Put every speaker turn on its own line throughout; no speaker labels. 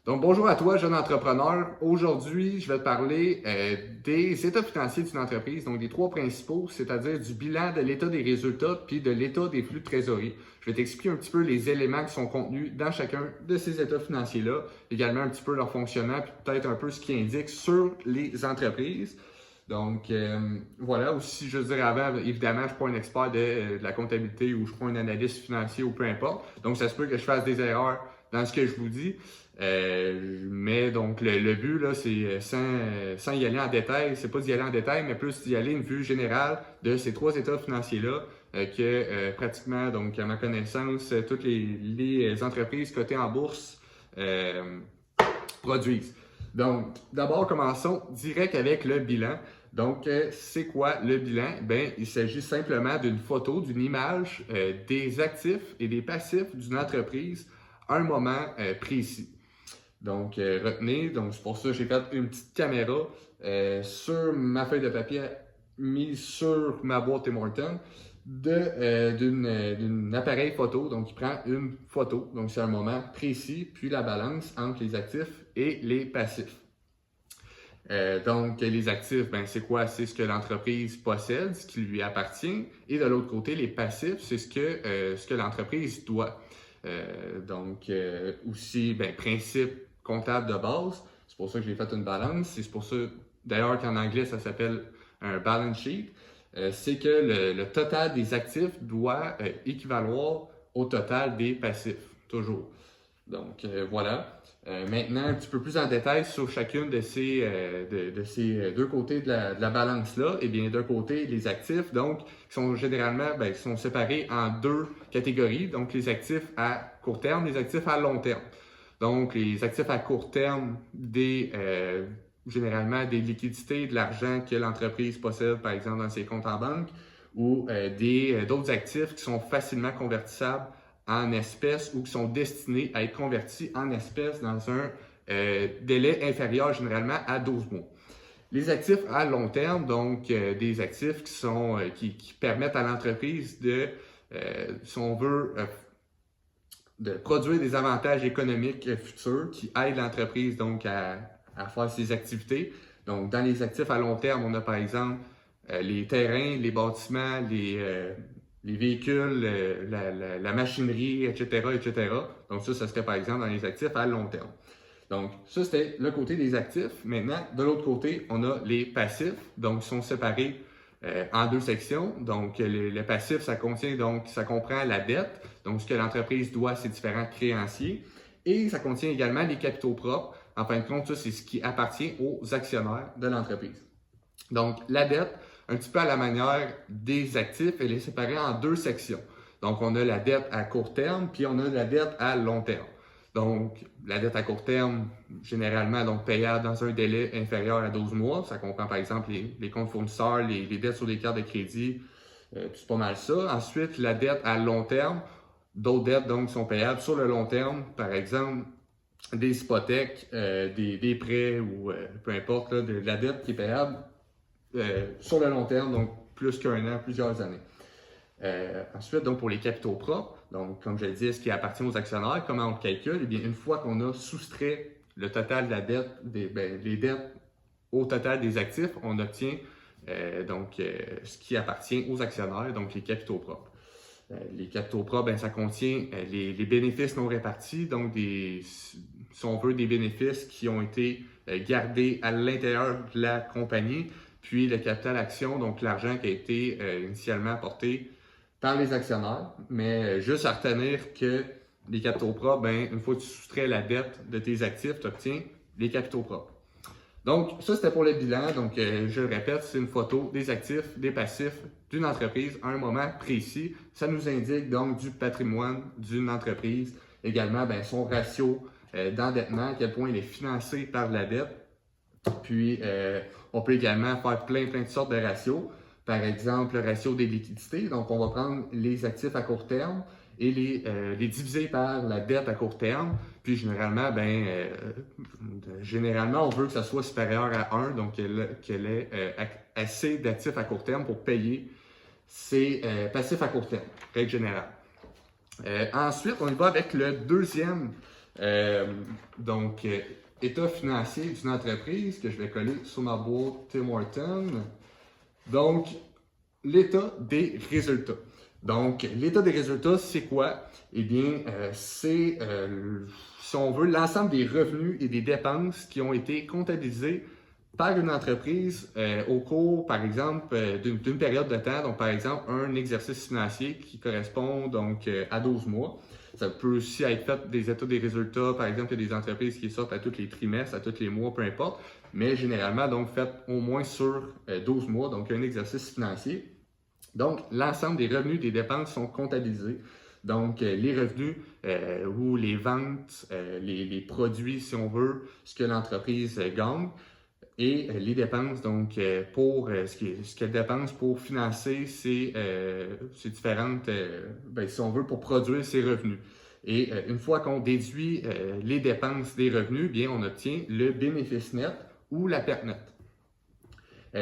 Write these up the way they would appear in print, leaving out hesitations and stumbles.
Donc, bonjour à toi, jeune entrepreneur. Aujourd'hui, je vais te parler des états financiers d'une entreprise, donc des trois principaux, c'est-à-dire du bilan de l'état des résultats puis de l'état des flux de trésorerie. Je vais t'expliquer un petit peu les éléments qui sont contenus dans chacun de ces états financiers-là, également un petit peu leur fonctionnement, puis peut-être un peu ce qui indique sur les entreprises. Donc, voilà, aussi, je dirais avant, évidemment, je ne suis pas un expert de la comptabilité ou je ne suis pas un analyste financier ou peu importe. Donc, ça se peut que je fasse des erreurs dans ce que je vous dis. Mais donc, le but, là, c'est sans y aller en détail, c'est pas d'y aller en détail, mais plus d'y aller une vue générale de ces trois états financiers-là que pratiquement, donc, à ma connaissance, toutes les entreprises cotées en bourse produisent. Donc, d'abord, commençons direct avec le bilan. Donc, c'est quoi le bilan? Ben, il s'agit simplement d'une photo, d'une image des actifs et des passifs d'une entreprise à un moment précis. Donc, retenez, donc c'est pour ça que j'ai fait une petite caméra sur ma feuille de papier mise sur ma boîte Tim Hortons d'un appareil photo. Donc, il prend une photo, donc c'est un moment précis, puis la balance entre les actifs et les passifs. Donc, les actifs, ben, c'est quoi? C'est ce que l'entreprise possède, ce qui lui appartient. Et de l'autre côté, les passifs, c'est ce que l'entreprise doit. Aussi, ben, principe comptable de base. C'est pour ça que j'ai fait une balance. C'est pour ça, d'ailleurs, qu'en anglais, ça s'appelle un balance sheet. C'est que le total des actifs doit équivaloir au total des passifs, toujours. Donc, voilà. Maintenant, un petit peu plus en détail sur chacune de ces deux côtés de la balance-là. Eh bien, d'un côté, les actifs, donc, qui sont généralement, ben, qui sont séparés en deux catégories. Donc, les actifs à court terme, les actifs à long terme. Donc, les actifs à court terme, généralement des liquidités, de l'argent que l'entreprise possède, par exemple, dans ses comptes en banque, ou d'autres actifs qui sont facilement convertissables en espèces ou qui sont destinés à être convertis en espèces dans un délai inférieur généralement à 12 mois. Les actifs à long terme, donc des actifs qui permettent à l'entreprise si on veut, de produire des avantages économiques futurs qui aident l'entreprise donc à faire ses activités. Donc, dans les actifs à long terme, on a par exemple les terrains, les bâtiments, les véhicules, la machinerie, etc., etc. Donc, ça serait par exemple dans les actifs à long terme. Donc, ça, c'était le côté des actifs. Maintenant, de l'autre côté, on a les passifs. Donc, ils sont séparés en deux sections. Donc, le passif, ça comprend la dette. Donc, ce que l'entreprise doit à ses différents créanciers. Et ça contient également les capitaux propres. En fin de compte, ça, c'est ce qui appartient aux actionnaires de l'entreprise. Donc, la dette, un petit peu à la manière des actifs, elle est séparée en deux sections. Donc, on a la dette à court terme, puis on a la dette à long terme. Donc, la dette à court terme, généralement, donc payable dans un délai inférieur à 12 mois. Ça comprend, par exemple, les comptes fournisseurs, les dettes sur les cartes de crédit, c'est pas mal ça. Ensuite, la dette à long terme, d'autres dettes, donc, sont payables sur le long terme. Par exemple, des hypothèques, des prêts ou peu importe, là, de la dette qui est payable sur le long terme, donc plus qu'un an, plusieurs années. Ensuite, donc pour les capitaux propres, donc comme je le disais, ce qui appartient aux actionnaires, comment on le calcule? Eh bien, une fois qu'on a soustrait le total de la dette, les dettes au total des actifs, on obtient ce qui appartient aux actionnaires, donc les capitaux propres. Les capitaux propres, ben, ça contient les bénéfices non répartis, donc si on veut, des bénéfices qui ont été gardés à l'intérieur de la compagnie, puis le capital action, donc l'argent qui a été initialement apporté par les actionnaires, mais juste à retenir que les capitaux propres, ben, une fois que tu soustrais la dette de tes actifs, tu obtiens les capitaux propres. Donc, ça, c'était pour le bilan. Donc, je le répète, c'est une photo des actifs, des passifs d'une entreprise à un moment précis. Ça nous indique donc du patrimoine d'une entreprise. Également, ben, son ratio d'endettement, à quel point il est financé par la dette. Puis, on peut également faire plein de sortes de ratios. Par exemple, le ratio des liquidités. Donc, on va prendre les actifs à court terme et les diviser par la dette à court terme. Puis, généralement, on veut que ça soit supérieur à 1, donc qu'elle ait assez d'actifs à court terme pour payer ses passifs à court terme, règle générale. Ensuite, on y va avec le deuxième Donc, état financier d'une entreprise que je vais coller sur ma boîte Tim Horton. Donc, l'état des résultats. Donc, l'état des résultats, c'est quoi? Eh bien, c'est, si on veut, l'ensemble des revenus et des dépenses qui ont été comptabilisés par une entreprise au cours, par exemple, d'une période de temps. Donc, par exemple, un exercice financier qui correspond donc à 12 mois. Ça peut aussi être fait des états des résultats. Par exemple, il y a des entreprises qui sortent à tous les trimestres, à tous les mois, peu importe. Mais généralement, donc, fait au moins sur 12 mois, donc un exercice financier. Donc, l'ensemble des revenus et des dépenses sont comptabilisés. Donc, les revenus ou les ventes, les produits, si on veut, ce que l'entreprise gagne. Et les dépenses, donc, pour ce qu'elle dépense pour financer ces différentes, si on veut, pour produire ses revenus. Et une fois qu'on déduit les dépenses des revenus, bien, on obtient le bénéfice net ou la perte nette.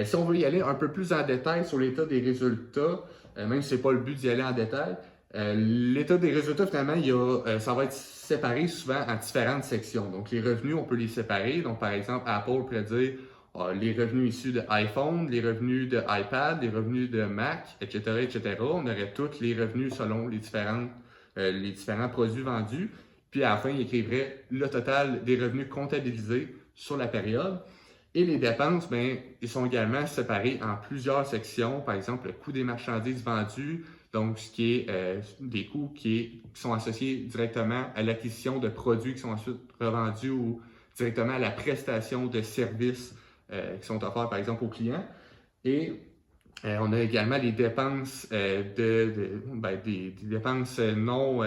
Si on veut y aller un peu plus en détail sur l'état des résultats, même si ce n'est pas le but d'y aller en détail, l'état des résultats, finalement, ça va être séparé souvent en différentes sections. Donc, les revenus, on peut les séparer. Donc, par exemple, Apple pourrait dire les revenus issus de iPhone, les revenus de iPad, les revenus de Mac, etc., etc. On aurait tous les revenus selon les différents produits vendus. Puis, à la fin, il écrivrait le total des revenus comptabilisés sur la période. Et les dépenses, bien, ils sont également séparés en plusieurs sections. Par exemple, le coût des marchandises vendues, donc ce qui est des coûts qui sont associés directement à l'acquisition de produits qui sont ensuite revendus ou directement à la prestation de services qui sont offerts, par exemple, aux clients. Et on a également les dépenses des dépenses non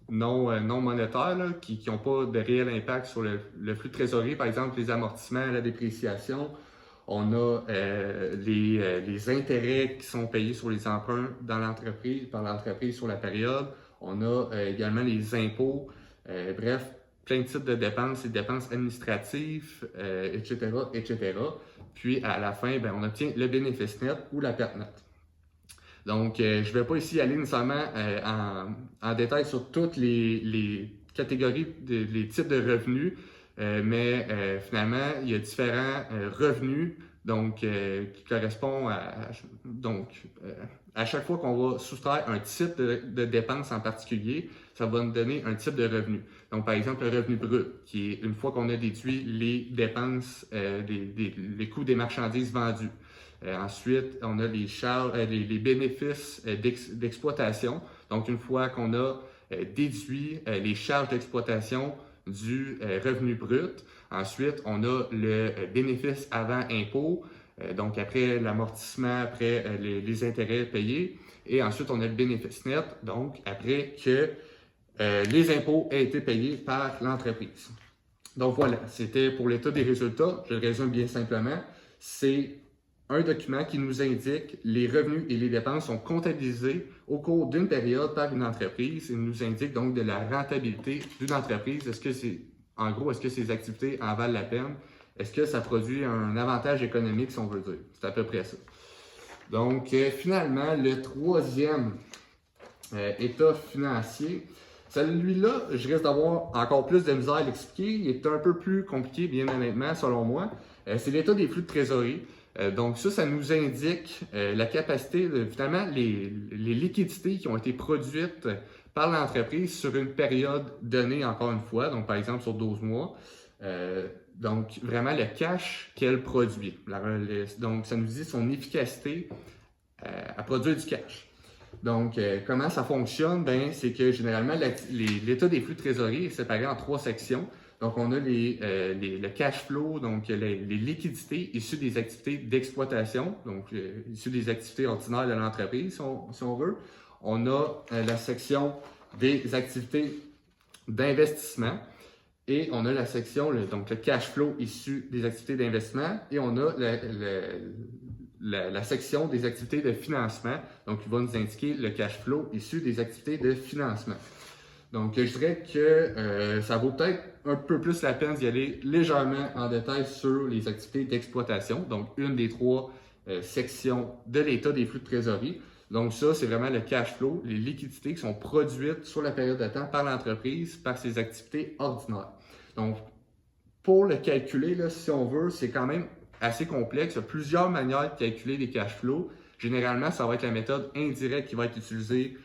monétaires là, qui n'ont pas de réel impact sur le flux de trésorerie, par exemple les amortissements, la dépréciation. On a les intérêts qui sont payés sur les emprunts dans l'entreprise, par l'entreprise sur la période. On a également les impôts, bref, plein de types de dépenses, les dépenses administratives, etc., etc. Puis à la fin, bien, on obtient le bénéfice net ou la perte nette. Donc, je ne vais pas ici aller nécessairement en détail sur toutes les catégories, les types de revenus, mais finalement, il y a différents revenus donc, qui correspondent à chaque fois qu'on va soustraire un type de dépense en particulier, ça va nous donner un type de revenu. Donc, par exemple, le revenu brut, qui est une fois qu'on a déduit les dépenses, les coûts des marchandises vendues. Ensuite, on a les bénéfices d'exploitation. Donc, une fois qu'on a déduit les charges d'exploitation du revenu brut, ensuite, on a le bénéfice avant impôt, donc après l'amortissement, après les intérêts payés. Et ensuite, on a le bénéfice net, donc après que les impôts aient été payés par l'entreprise. Donc voilà, c'était pour l'état des résultats. Je le résume bien simplement. C'est un document qui nous indique les revenus et les dépenses sont comptabilisés au cours d'une période par une entreprise. Il nous indique donc de la rentabilité d'une entreprise. Est-ce que ces activités en valent la peine? Est-ce que ça produit un avantage économique, si on veut dire? C'est à peu près ça. Donc, finalement, le troisième état financier, celui-là, je risque d'avoir encore plus de misère à l'expliquer. Il est un peu plus compliqué, bien honnêtement, selon moi. C'est l'état des flux de trésorerie. Donc ça nous indique la capacité, finalement, les liquidités qui ont été produites par l'entreprise sur une période donnée, encore une fois, donc par exemple sur 12 mois. Donc vraiment le cash qu'elle produit. Donc ça nous dit son efficacité à produire du cash. Donc comment ça fonctionne? Ben, c'est que généralement l'état des flux de trésorerie est séparé en 3 sections. Donc, on a le cash flow, donc les liquidités issues des activités d'exploitation, donc issues des activités ordinaires de l'entreprise, si on veut. On a la section des activités d'investissement et on a la section, donc le cash flow issu des activités d'investissement et on a la section des activités de financement, donc qui va nous indiquer le cash flow issu des activités de financement. Donc, je dirais que ça vaut peut-être un peu plus la peine d'y aller légèrement en détail sur les activités d'exploitation, donc une des 3 sections de l'état des flux de trésorerie. Donc ça, c'est vraiment le cash flow, les liquidités qui sont produites sur la période de temps par l'entreprise par ses activités ordinaires. Donc, pour le calculer, là, si on veut, c'est quand même assez complexe. Il y a plusieurs manières de calculer les cash flows. Généralement, ça va être la méthode indirecte qui va être utilisée.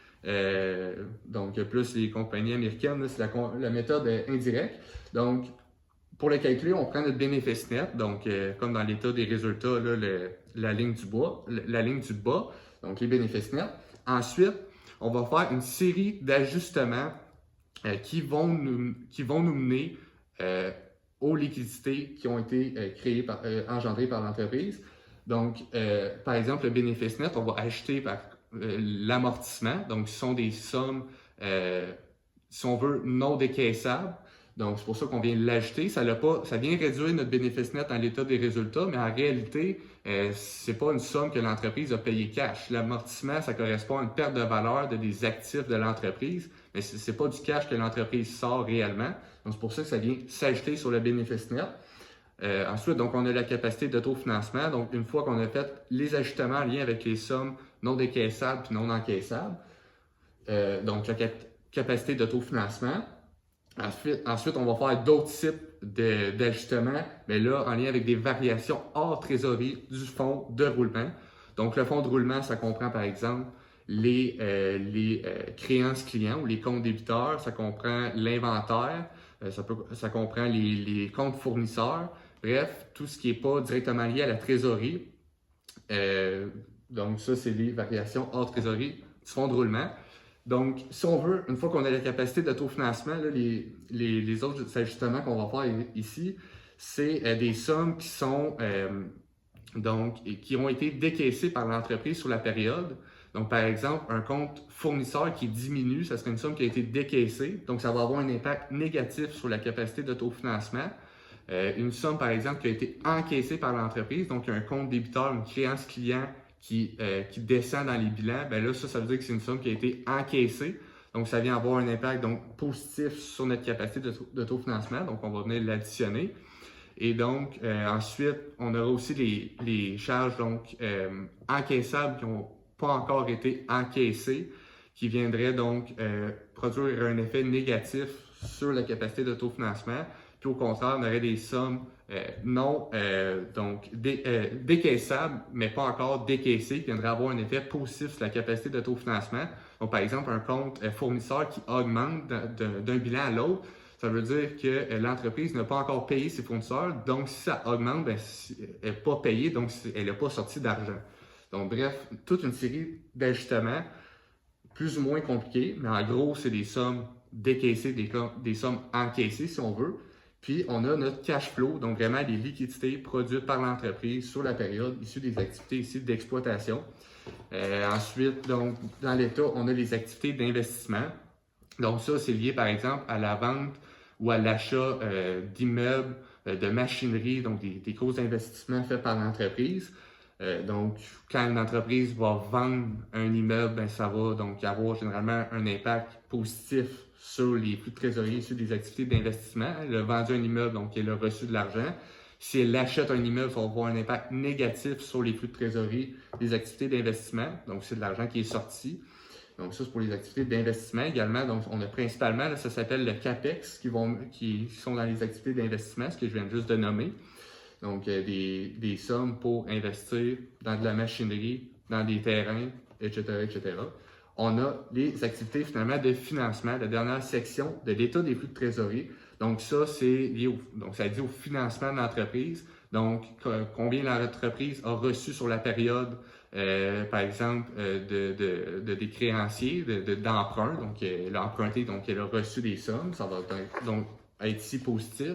Donc, plus les compagnies américaines, c'est la méthode indirecte. Donc, pour le calculer, on prend notre bénéfice net. Donc, comme dans l'état des résultats, là, la ligne du bas, donc les bénéfices nets. Ensuite, on va faire une série d'ajustements qui vont nous mener aux liquidités qui ont été engendrées par l'entreprise. Donc, par exemple, le bénéfice net, on va ajouter par l'amortissement. Donc, ce sont des sommes, si on veut, non décaissables. Donc, c'est pour ça qu'on vient l'ajouter. Ça vient réduire notre bénéfice net dans l'état des résultats, mais en réalité, c'est pas une somme que l'entreprise a payée cash. L'amortissement, ça correspond à une perte de valeur des actifs de l'entreprise, mais c'est pas du cash que l'entreprise sort réellement. Donc, c'est pour ça que ça vient s'ajouter sur le bénéfice net. Ensuite, donc, on a la capacité d'autofinancement. Donc, une fois qu'on a fait les ajustements en lien avec les sommes non décaissables et non encaissables, donc la capacité d'autofinancement. Ensuite, on va faire d'autres types d'ajustements, mais là, en lien avec des variations hors trésorerie du fonds de roulement. Donc, le fonds de roulement, ça comprend par exemple les créances clients ou les comptes débiteurs, ça comprend l'inventaire, ça comprend les comptes fournisseurs, bref, tout ce qui n'est pas directement lié à la trésorerie. Donc, ça, c'est les variations hors trésorerie du fonds de roulement. Donc, si on veut, une fois qu'on a la capacité d'autofinancement, les autres ajustements qu'on va faire ici, c'est des sommes qui sont qui ont été décaissées par l'entreprise sur la période. Donc, par exemple, un compte fournisseur qui diminue, ça serait une somme qui a été décaissée. Donc, ça va avoir un impact négatif sur la capacité d'autofinancement. Une somme, par exemple, qui a été encaissée par l'entreprise, donc un compte débiteur, une créance client qui descend dans les bilans, bien là, ça veut dire que c'est une somme qui a été encaissée. Donc, ça vient avoir un impact donc, positif sur notre capacité d'autofinancement. Donc, on va venir l'additionner. Et donc, ensuite, on aura aussi les charges donc, encaissables qui n'ont pas encore été encaissées, qui viendraient donc produire un effet négatif sur la capacité d'autofinancement. Puis au contraire, on aurait des sommes décaissables, mais pas encore décaissées, qui viendraient avoir un effet positif sur la capacité d'autofinancement. Donc, par exemple, un compte fournisseur qui augmente d'un bilan à l'autre, ça veut dire que l'entreprise n'a pas encore payé ses fournisseurs. Donc, si ça augmente, ben, elle n'est pas payée, donc elle n'a pas sorti d'argent. Donc, bref, toute une série d'ajustements plus ou moins compliqués, mais en gros, c'est des sommes décaissées, des sommes encaissées, si on veut. Puis, on a notre cash flow, donc vraiment les liquidités produites par l'entreprise sur la période issues des activités ici d'exploitation. Ensuite, donc, dans l'État, on a les activités d'investissement. Donc, ça, c'est lié, par exemple, à la vente ou à l'achat d'immeubles, de machinerie, donc des grosses investissements faits par l'entreprise. Donc, quand une entreprise va vendre un immeuble, ben, ça va donc avoir généralement un impact positif sur les flux de trésorerie issus des activités d'investissement. Elle a vendu un immeuble, donc elle a reçu de l'argent. Si elle achète un immeuble, ça va avoir un impact négatif sur les flux de trésorerie des activités d'investissement. Donc, c'est de l'argent qui est sorti. Donc, ça, c'est pour les activités d'investissement également. Donc, on a principalement, là, ça s'appelle le CAPEX, qui sont dans les activités d'investissement, ce que je viens juste de nommer. Donc, des sommes pour investir dans de la machinerie, dans des terrains, etc., etc. On a les activités finalement de financement, la dernière section de l'état des flux de trésorerie. Donc, ça, c'est lié ça dit au financement de l'entreprise. Donc, combien l'entreprise a reçu sur la période, par exemple, des créanciers, d'emprunts. Donc, elle a emprunté, donc elle a reçu des sommes. Ça va donc être ici positif.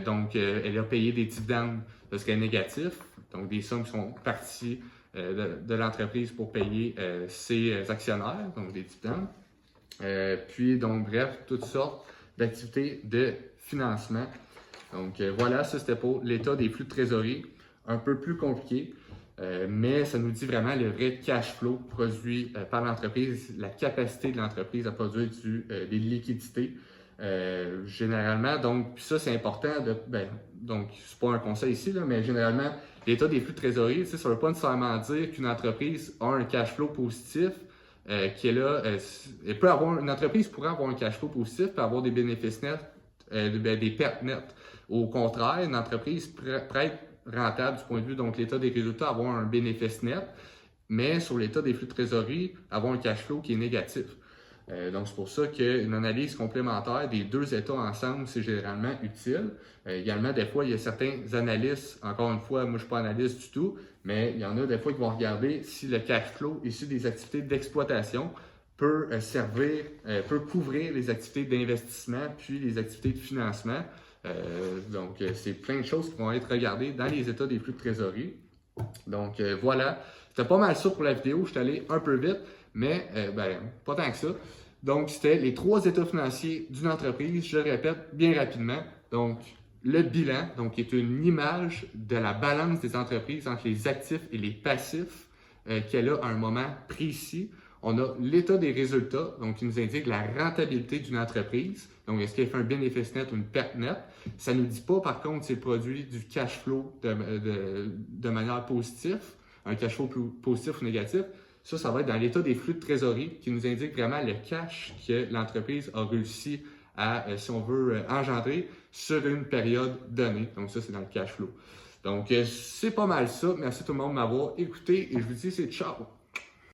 Donc, elle a payé des dividendes parce qu'elle est négatif. Donc, des sommes qui sont parties de l'entreprise pour payer ses actionnaires, donc des dividendes. Puis, donc, bref, toutes sortes d'activités de financement. Donc, voilà, ça c'était pour l'état des flux de trésorerie. Un peu plus compliqué, mais ça nous dit vraiment le vrai cash flow produit par l'entreprise, la capacité de l'entreprise à produire des liquidités. Généralement, donc, puis ça c'est important, donc c'est pas un conseil ici, là, mais généralement, l'état des flux de trésorerie, ça ne veut pas nécessairement dire qu'une entreprise a un cash flow positif, qui est là, une entreprise pourrait avoir un cash flow positif, peut avoir des bénéfices nets, des pertes nettes. Au contraire, une entreprise pourrait être rentable du point de vue, donc l'état des résultats, avoir un bénéfice net, mais sur l'état des flux de trésorerie, avoir un cash flow qui est négatif. Donc, c'est pour ça qu'une analyse complémentaire des deux états ensemble, c'est généralement utile. Également, des fois, il y a certains analystes, encore une fois, moi, je ne suis pas analyste du tout, mais il y en a des fois qui vont regarder si le cash flow issu des activités d'exploitation peut peut couvrir les activités d'investissement puis les activités de financement. Donc, c'est plein de choses qui vont être regardées dans les états des flux de trésorerie. Donc, voilà. C'était pas mal ça pour la vidéo. Je suis allé un peu vite, mais pas tant que ça. Donc, c'était les 3 états financiers d'une entreprise. Je le répète bien rapidement. Donc, le bilan, donc, qui est une image de la balance des entreprises entre les actifs et les passifs qu'elle a à un moment précis. On a l'état des résultats, donc qui nous indique la rentabilité d'une entreprise. Donc, est-ce qu'elle fait un bénéfice net ou une perte nette? Ça ne nous dit pas, par contre, si elle produit du cash flow de manière positive, un cash flow positif ou négatif. Ça va être dans l'état des flux de trésorerie qui nous indique vraiment le cash que l'entreprise a réussi à, si on veut, engendrer sur une période donnée. Donc, ça, c'est dans le cash flow. Donc, c'est pas mal ça. Merci tout le monde de m'avoir écouté et je vous dis c'est ciao!